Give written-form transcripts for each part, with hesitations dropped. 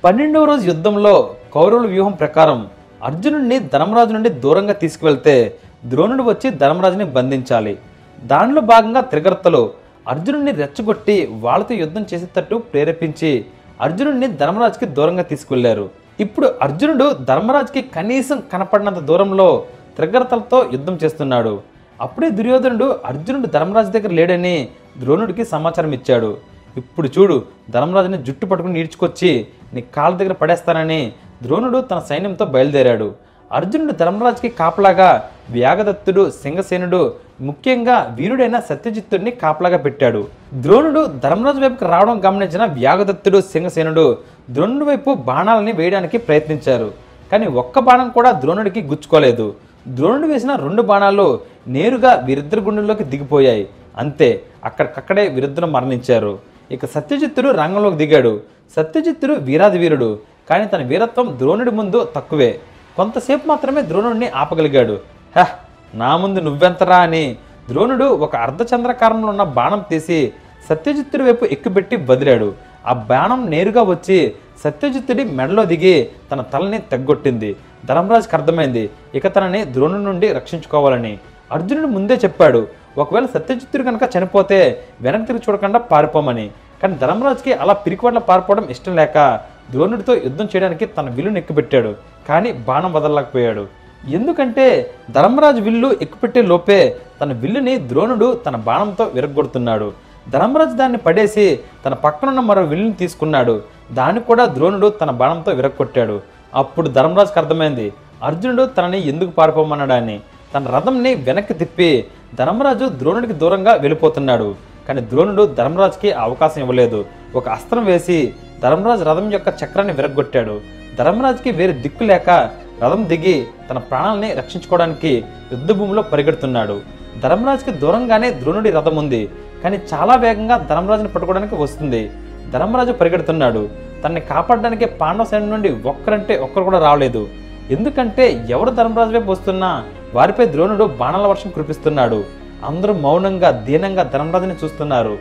12వ రోజు యుద్ధంలో కౌరవుల వ్యూహం ప్రకారం అర్జునుడిని ధర్మరాజు నుండి దూరంగా తీసుకువెళ్తే ద్రోణుడు వచ్చి ధర్మరాజుని బంధించాలి. దానిలో భాగంగా త్రిగర్తలు అర్జునుడిని రెచ్చగొట్టి వాళ్ళతో యుద్ధం చేసేటట్టు ప్రేరేపించి అర్జునుడిని ధర్మరాజుకి దూరంగా తీసుకువెళ్లారు. ఇప్పుడు అర్జునుడు ధర్మరాజుకి కనీసం కనపడినంత దూరంలో త్రిగర్తలతో యుద్ధం చేస్తున్నాడు. అప్పుడే దుర్యోధనుడు అర్జునుడు ధర్మరాజు దగ్గర లేడని ద్రోణుడికి సమాచారం ఇచ్చాడు. ఇప్పుడు చూడు, ధర్మరాజుని జుట్టు పట్టుకుని ఈడ్చుకొచ్చి నీ కాళ్ళ దగ్గర పడేస్తానని ద్రోణుడు తన సైన్యంతో బయలుదేరాడు. అర్జునుడు ధర్మరాజుకి కాపలాగా వ్యాగదత్తుడు, సింగసేనుడు, ముఖ్యంగా వీరుడైన సత్యజిత్తుడిని కాపలాగా పెట్టాడు. ద్రోణుడు ధర్మరాజు వైపుకి రావడం గమనించిన వ్యాగదత్తుడు, సింగసేనుడు ద్రోణుడి వైపు బాణాలని వేయడానికి ప్రయత్నించారు. కానీ ఒక్క బాణం కూడా ద్రోణుడికి గుచ్చుకోలేదు. ద్రోణుడు వేసిన 2 బాణాలు నేరుగా వీరిద్దరి గుండెల్లోకి దిగిపోయాయి. అంతే, అక్కడికక్కడే వీరిద్దరు మరణించారు. ఇక సత్యజిత్తుడు రంగంలోకి దిగాడు. సత్యజిత్తుడు వీరాది వీరుడు, కానీ తన వీరత్వం ద్రోణుడి ముందు తక్కువే. కొంతసేపు మాత్రమే ద్రోణుడిని ఆపగలిగాడు. నా ముందు నువ్వెంతరా అని ద్రోణుడు ఒక అర్ధచంద్రకారంలో ఉన్న బాణం తీసి సత్యజిత్తుడి వైపు ఎక్కుపెట్టి వదిలాడు. ఆ బాణం నేరుగా వచ్చి సత్యజిత్తుడి మెడలో దిగి తన తలని తెగ్గొట్టింది. ధర్మరాజుకి అర్థమైంది ఇక తనని ద్రోణుడి నుండి రక్షించుకోవాలని. అర్జునుడు ముందే చెప్పాడు, ఒకవేళ సత్యజిత్తుడు కనుక చనిపోతే వెనక్కి తిరిగి చూడకుండా పారిపోమని. కానీ ధర్మరాజుకి అలా పిరికివాట్ల పారిపోవడం ఇష్టం లేక ద్రోణుడితో యుద్ధం చేయడానికి తన విల్లును ఎక్కుపెట్టాడు. కానీ బాణం వదలలేకపోయాడు. ఎందుకంటే ధర్మరాజు విల్లు ఎక్కుపెట్టే లోపే తన విల్లుని ద్రోణుడు తన బాణంతో విరగొడుతున్నాడు. ధర్మరాజు దాన్ని పడేసి తన పక్కనున్న మరో విల్లుని తీసుకున్నాడు. దాన్ని కూడా ద్రోణుడు తన బాణంతో విరగొట్టాడు. అప్పుడు ధర్మరాజుకి అర్థమైంది అర్జునుడు తనని ఎందుకు పారిపోమన్నాడని. తన రథంని వెనక్కి తిప్పి ధర్మరాజు ద్రోణుడికి దూరంగా వెళ్ళిపోతున్నాడు. కానీ ద్రోణుడు ధర్మరాజుకి అవకాశం ఇవ్వలేదు. ఒక అస్త్రం వేసి ధర్మరాజు రథం యొక్క చక్రాన్ని విరగొట్టాడు. ధర్మరాజుకి వేరే దిక్కు లేక రథం దిగి తన ప్రాణాలని రక్షించుకోవడానికి యుద్ధభూమిలో పరిగెడుతున్నాడు. ధర్మరాజుకి దూరంగానే ద్రోణుడి రథం ఉంది, కానీ చాలా వేగంగా ధర్మరాజుని పట్టుకోవడానికి వస్తుంది. ధర్మరాజు పరిగెడుతున్నాడు. తనని కాపాడడానికి పాండవ సైన్యం నుండి ఒక్కరంటే ఒక్కరు కూడా రావలేదు. ఎందుకంటే ఎవరు ధర్మరాజు వైపు వస్తున్నా వారిపై ద్రోణుడు బాణాల వర్షం కురిపిస్తున్నాడు. అందరూ మౌనంగా దీనంగా ధర్మరాజుని చూస్తున్నారు.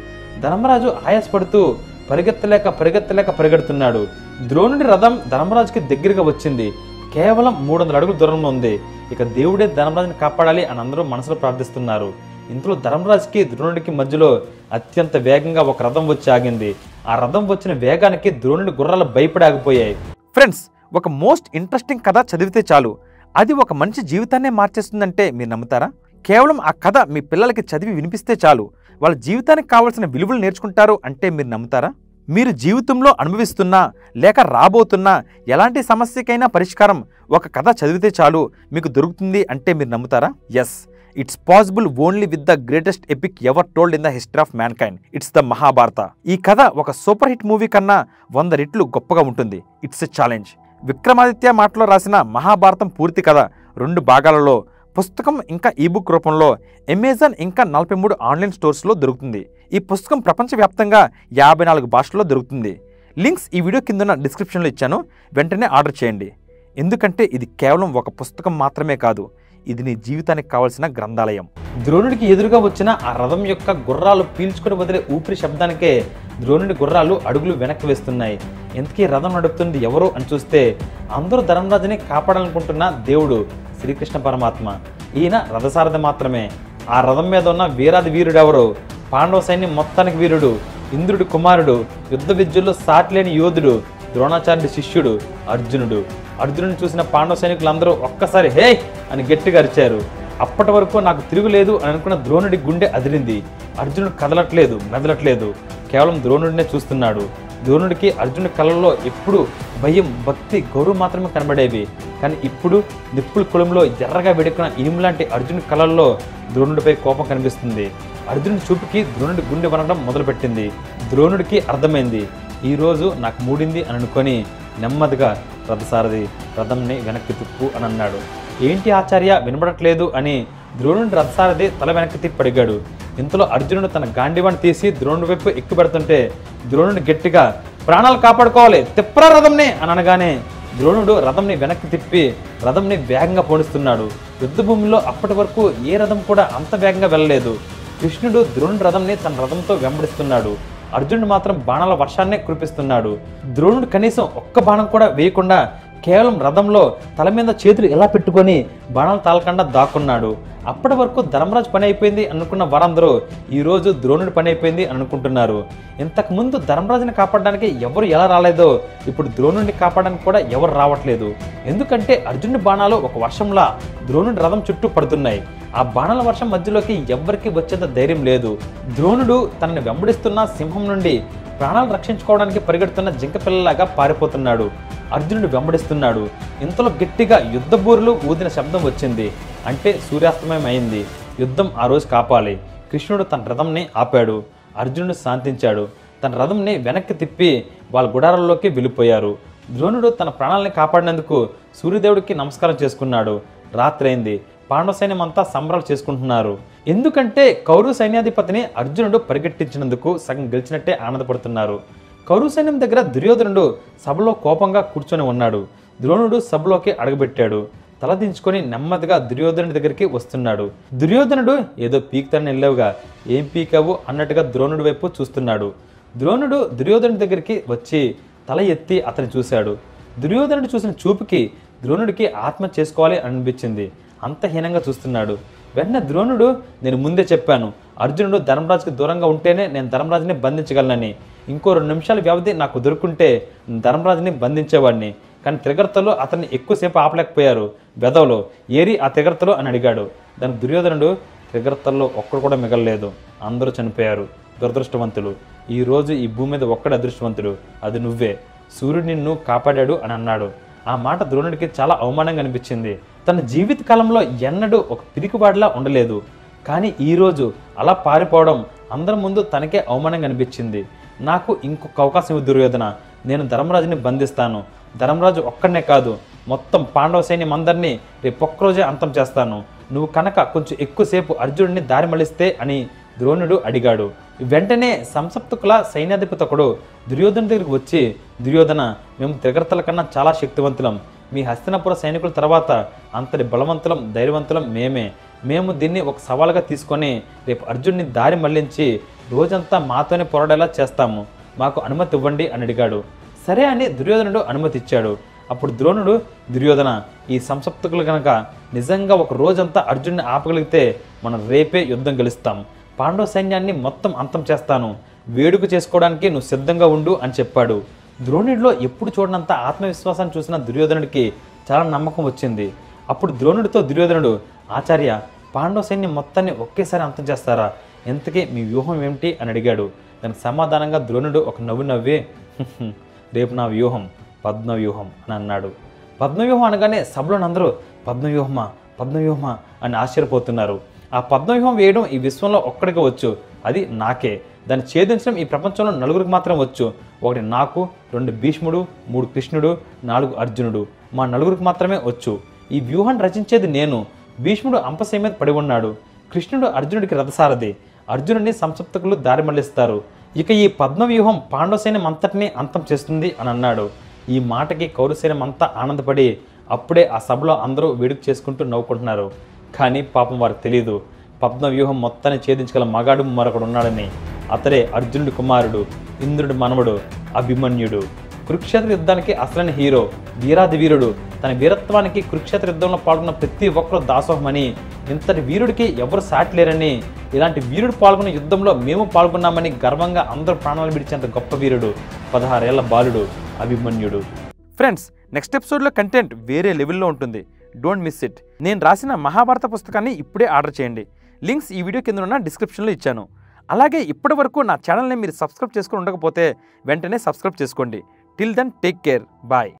ధర్మరాజు ఆయాసపడుతూ పరిగెత్తలేక పరిగెడుతున్నాడు. ద్రోణుడి రథం ధర్మరాజుకి దగ్గరగా వచ్చింది. కేవలం 300 అడుగుల దూరంలో ఉంది. ఇక దేవుడే ధర్మరాజుని కాపాడాలి అని అందరూ మనసులో ప్రార్థిస్తున్నారు. ఇంతలో ధర్మరాజుకి ద్రోణుడికి మధ్యలో అత్యంత వేగంగా ఒక రథం వచ్చి ఆగింది. ఆ రథం వచ్చిన వేగానికి ద్రోణుడి గుర్రాలు భయపడి ఆగిపోయాయి. ఫ్రెండ్స్, ఒక మోస్ట్ ఇంట్రెస్టింగ్ కథ చదివితే చాలు అది ఒక మనిషి జీవితాన్నే మార్చేస్తుందంటే మీరు నమ్ముతారా? కేవలం ఆ కథ మీ పిల్లలకి చదివి వినిపిస్తే చాలు వాళ్ళ జీవితానికి కావాల్సిన విలువలు నేర్చుకుంటారు అంటే మీరు నమ్ముతారా? మీరు జీవితంలో అనుభవిస్తున్నా లేక రాబోతున్నా ఎలాంటి సమస్యకైనా పరిష్కారం ఒక కథ చదివితే చాలు మీకు దొరుకుతుంది అంటే మీరు నమ్ముతారా? Yes, it's possible only with the greatest epic ever told in the history of mankind. It's the Mahabharata. ఈ కథ ఒక సూపర్ హిట్ మూవీ కన్నా 100 రెట్లు గొప్పగా ఉంటుంది. It's a challenge. విక్రమాదిత్య మాటలో రాసిన మహాభారతం పూర్తి కథ 2 భాగాలలో పుస్తకం ఇంకా ఈబుక్ రూపంలో అమెజాన్ ఇంకా 43 ఆన్లైన్ స్టోర్స్లో దొరుకుతుంది. ఈ పుస్తకం ప్రపంచవ్యాప్తంగా 54 భాషల్లో దొరుకుతుంది. లింక్స్ ఈ వీడియో కింద డిస్క్రిప్షన్లో ఇచ్చాను, వెంటనే ఆర్డర్ చేయండి. ఎందుకంటే ఇది కేవలం ఒక పుస్తకం మాత్రమే కాదు, ఇది నీ జీవితానికి కావాల్సిన గ్రంథాలయం. ద్రోణుడికి ఎదురుగా వచ్చిన ఆ రథం యొక్క గుర్రాలు పీల్చుకొని వదిలే ఊపిరి శబ్దానికే ద్రోణుడి గుర్రాలు అడుగులు వెనక్కి వేస్తున్నాయి. ఇంతకీ రథం నడుపుతుంది ఎవరు అని చూస్తే అందరూ ధర్మరాజుని కాపాడాలనుకుంటున్న దేవుడు శ్రీకృష్ణ పరమాత్మ. ఈయన రథసారథి మాత్రమే. ఆ రథం మీద ఉన్న వీరాది వీరుడెవరు? పాండవ సైన్యం మొత్తానికి వీరుడు, ఇంద్రుడి కుమారుడు, యుద్ధ విద్యల్లో సాటిలేని యోధుడు, ద్రోణాచార్యుడి శిష్యుడు అర్జునుడు. అర్జునుడిని చూసిన పాండవ సైనికులందరూ ఒక్కసారి హే అని గట్టిగా అరిచారు. అప్పటి వరకు నాకు తిరుగులేదు అని అనుకున్న ద్రోణుడి గుండె అదిరింది. అర్జునుడు కదలట్లేదు, మెదలట్లేదు, కేవలం ద్రోణుడినే చూస్తున్నాడు. ద్రోణుడికి అర్జునుడి కళ్ళల్లో ఎప్పుడు భయం, భక్తి, గౌరవం మాత్రమే కనబడేవి. కానీ ఇప్పుడు నిప్పుల కులంలో ఎర్రగా వెడుకున్న ఇనుము లాంటి అర్జునుడి కళ్ళల్లో ద్రోణుడిపై కోపం కనిపిస్తుంది. అర్జునుడి చూపుకి ద్రోణుడి గుండె వనడం మొదలుపెట్టింది. ద్రోణుడికి అర్థమైంది ఈరోజు నాకు మూడింది అని అనుకొని నెమ్మదిగా రథసారథి రథంని వెనక్కి తిప్పు అని అన్నాడు. ఏంటి ఆచార్య వినబడట్లేదు అని ద్రోణుడి రథసారథి తల వెనక్కి తిప్పి అడిగాడు. ఇంతలో అర్జునుడు తన గాంధీవాన్ని తీసి ద్రోణుడి వైపు ఎక్కుపెడుతుంటే ద్రోణుడు గట్టిగా ప్రాణాలు కాపాడుకోవాలి, తిప్పరా రథంని అని అనగానే ద్రోణుడు రథంని వెనక్కి తిప్పి రథంని వేగంగా పోనిస్తున్నాడు. యుద్ధభూమిలో అప్పటి వరకు ఏ రథం కూడా అంత వేగంగా వెళ్ళలేదు. కృష్ణుడు ద్రోణుడి రథంని తన రథంతో వెంబడిస్తున్నాడు. అర్జునుడు మాత్రం బాణాల వర్షాన్నే కురిపిస్తున్నాడు. ద్రోణుడు కనీసం ఒక్క బాణం కూడా వేయకుండా కేవలం రథంలో తల మీద చేతులు ఎలా పెట్టుకొని బాణాలు తాలకుండా దాక్కున్నాడు. అప్పటి వరకు ధర్మరాజు పని అయిపోయింది అనుకున్న వారందరూ ఈరోజు ద్రోణుడి పని అయిపోయింది అని అనుకుంటున్నారు. ఇంతకుముందు ధర్మరాజుని కాపాడడానికి ఎవరు ఎలా రాలేదో ఇప్పుడు ద్రోణుడిని కాపాడడానికి కూడా ఎవరు రావట్లేదు. ఎందుకంటే అర్జునుడి బాణాలు ఒక వర్షంలా ద్రోణుడి రథం చుట్టూ పడుతున్నాయి. ఆ బాణాల వర్షం మధ్యలోకి ఎవ్వరికి వచ్చేంత ధైర్యం లేదు. ద్రోణుడు తనని వెంబడిస్తున్న సింహం నుండి ప్రాణాలు రక్షించుకోవడానికి పరిగెడుతున్న జింక పిల్లలాగా పారిపోతున్నాడు. అర్జునుడు వెంబడిస్తున్నాడు. ఇంతలో గట్టిగా యుద్ధ బూరులు ఊదిన శబ్దం వచ్చింది. అంటే సూర్యాస్తమయం అయింది. యుద్ధం ఆ రోజు కాపాలి. కృష్ణుడు తన రథంని ఆపాడు. అర్జునుడు శాంతించాడు. తన రథంని వెనక్కి తిప్పి వాళ్ళ గుడారాల్లోకి వెళ్ళిపోయారు. ద్రోణుడు తన ప్రాణాలని కాపాడినందుకు సూర్యదేవుడికి నమస్కారం చేసుకున్నాడు. రాత్రి అయింది. పాండవ సైన్యం అంతా సంబరాలు చేసుకుంటున్నారు. ఎందుకంటే కౌరవ సైన్యాధిపతిని అర్జునుడు పరిగెట్టించినందుకు సగం గెలిచినట్టే ఆనందపడుతున్నారు. కౌరవ సైన్యం దగ్గర దుర్యోధనుడు సభలో కోపంగా కూర్చొని ఉన్నాడు. ద్రోణుడు సభలోకి అడుగుపెట్టాడు. తలదించుకొని నెమ్మదిగా దుర్యోధనుడి దగ్గరికి వస్తున్నాడు. దుర్యోధనుడు ఏదో పీకుతానని వెళ్ళావుగా, ఏం పీకావు అన్నట్టుగా ద్రోణుడి వైపు చూస్తున్నాడు. ద్రోణుడు దుర్యోధనుడి దగ్గరికి వచ్చి తల ఎత్తి అతన్ని చూశాడు. దుర్యోధనుడు చూసిన చూపుకి ద్రోణుడికి ఆత్మ చేసుకోవాలి అనిపించింది. అంత హీనంగా చూస్తున్నాడు. వెంటనే ద్రోణుడు, నేను ముందే చెప్పాను, అర్జునుడు ధర్మరాజుకి దూరంగా ఉంటేనే నేను ధర్మరాజుని బంధించగలనని. ఇంకో 2 నిమిషాల వ్యవధి నాకు దొరుకుంటే ధర్మరాజుని బంధించేవాడిని. కానీ త్రిగర్తలు అతన్ని ఎక్కువసేపు ఆపలేకపోయారు. వెదవలో ఏరి ఆ త్రిగర్తలు అని అడిగాడు. దానికి దుర్యోధనుడు, త్రిగర్తల్లో ఒక్కడు కూడా మిగలలేదు, అందరూ చనిపోయారు, దురదృష్టవంతులు. ఈరోజు ఈ భూమి మీద ఒక్కడే అదృష్టవంతుడు, అది నువ్వే. సూర్యుడు నిన్ను కాపాడాడు అని అన్నాడు. ఆ మాట ద్రోణుడికి చాలా అవమానంగా అనిపించింది. తన జీవిత కాలంలో ఎన్నడూ ఒక పిరికివాడిలా ఉండలేదు. కానీ ఈరోజు అలా పారిపోవడం అందరి ముందు తనకే అవమానంగా అనిపించింది. నాకు ఇంకొక అవకాశం ఇవ్వు దుర్యోధన, నేను ధర్మరాజుని బంధిస్తాను. ధర్మరాజు ఒక్కడనే కాదు, మొత్తం పాండవ సైన్యం అందరినీ రేపు ఒక్కరోజే అంతం చేస్తాను. నువ్వు కనుక కొంచెం ఎక్కువసేపు అర్జునుడిని దారి మళ్ళిస్తే అని ద్రోణుడు అడిగాడు. వెంటనే సంసప్తకుల సైన్యాధిపతి ఒకడు దుర్యోధను దగ్గరికి వచ్చి, దుర్యోధన, మేము త్రిగర్తల కన్నా చాలా శక్తివంతులం. మీ హస్తినాపుర సైనికుల తర్వాత అంతటి బలవంతులం, ధైర్యవంతులం మేమే. మేము దీన్ని ఒక సవాలుగా తీసుకొని రేపు అర్జునుడిని దారి మళ్లించి రోజంతా మాతోనే పోరాడేలా చేస్తాము. మాకు అనుమతి ఇవ్వండి అని అడిగాడు. సరే అని దుర్యోధనుడు అనుమతి ఇచ్చాడు. అప్పుడు ద్రోణుడు, దుర్యోధన, ఈ సంసప్తకులు కనుక నిజంగా ఒక రోజంతా అర్జునుడిని ఆపగలిగితే మనం రేపే యుద్ధం గెలుస్తాం. పాండవ సైన్యాన్ని మొత్తం అంతం చేస్తాను. వేడుక చేసుకోవడానికి నువ్వు సిద్ధంగా ఉండు అని చెప్పాడు. ద్రోణుడిలో ఎప్పుడు చూడనంత ఆత్మవిశ్వాసాన్ని చూసిన దుర్యోధనుడికి చాలా నమ్మకం వచ్చింది. అప్పుడు ద్రోణుడితో దుర్యోధనుడు, ఆచార్య, పాండవ సైన్యం మొత్తాన్ని ఒకేసారి అంతం చేస్తారా? ఇంతకీ మీ వ్యూహం ఏమిటి అని అడిగాడు. దానికి సమాధానంగా ద్రోణుడు ఒక నవ్వు నవ్వి, రేపు నా వ్యూహం పద్మవ్యూహం అని అన్నాడు. పద్మవ్యూహం అనగానే సభలోని అందరూ పద్మవ్యూహమా పద్మవ్యూహమా అని ఆశ్చర్యపోతున్నారు. ఆ పద్మవ్యూహం వేయడం ఈ విశ్వంలో ఒక్కడికి వచ్చు, అది నాకే. దాన్ని ఛేదించడం ఈ ప్రపంచంలో 4గురికి మాత్రం వచ్చు. 1 నాకు, 2 భీష్ముడు, 3 కృష్ణుడు, 4 అర్జునుడు, మా 4గురికి మాత్రమే వచ్చు. ఈ వ్యూహాన్ని రచించేది నేను. భీష్ముడు అంపశయ మీద పడి ఉన్నాడు. కృష్ణుడు అర్జునుడికి రథసారథి. అర్జునుడిని సంసప్తకులు దారి మళ్లిస్తారు. ఇక ఈ పద్మవ్యూహం పాండవ సైన్యం అంతటినీ అంతం చేస్తుంది అని అన్నాడు. ఈ మాటకి కౌరవ సైన్యం అంతా ఆనందపడి అప్పుడే ఆ సభలో అందరూ వేడుక చేసుకుంటూ నవ్వుకుంటున్నారు. కానీ పాపం వారికి తెలియదు, పద్మవ్యూహం మొత్తాన్ని ఛేదించగల మగాడు మరొకడు ఉన్నాడని. అతడే అర్జునుడి కుమారుడు, ఇంద్రుడి మనవడు అభిమన్యుడు. కురుక్షేత్ర యుద్ధానికి అసలైన హీరో, వీరాది వీరుడు. తన వీరత్వానికి కురుక్షేత్ర యుద్ధంలో పాల్గొన్న ప్రతి ఒక్కరు దాసోహమని, ఇంతటి వీరుడికి ఎవరు సాటి లేరని, ఇలాంటి వీరుడు పాల్గొన్న యుద్ధంలో మేము పాల్గొన్నామని గర్వంగా అందరూ ప్రాణాలు విడిచేంత గొప్ప వీరుడు 16 ఏళ్ల బాలుడు అభిమన్యుడు. ఫ్రెండ్స్, నెక్స్ట్ ఎపిసోడ్లో కంటెంట్ వేరే లెవెల్లో ఉంటుంది. Don't miss it. నేను రాసిన మహాభారత పుస్తకాన్ని ఇప్పుడే ఆర్డర్ చేయండి. లింక్స్ ఈ వీడియో కింద ఉన్న డిస్క్రిప్షన్లో ఇచ్చాను. అలాగే ఇప్పటి వరకు నా ఛానల్ని మీరు సబ్స్క్రైబ్ చేసుకుని ఉండకపోతే వెంటనే సబ్స్క్రైబ్ చేసుకోండి. Till then take care. Bye.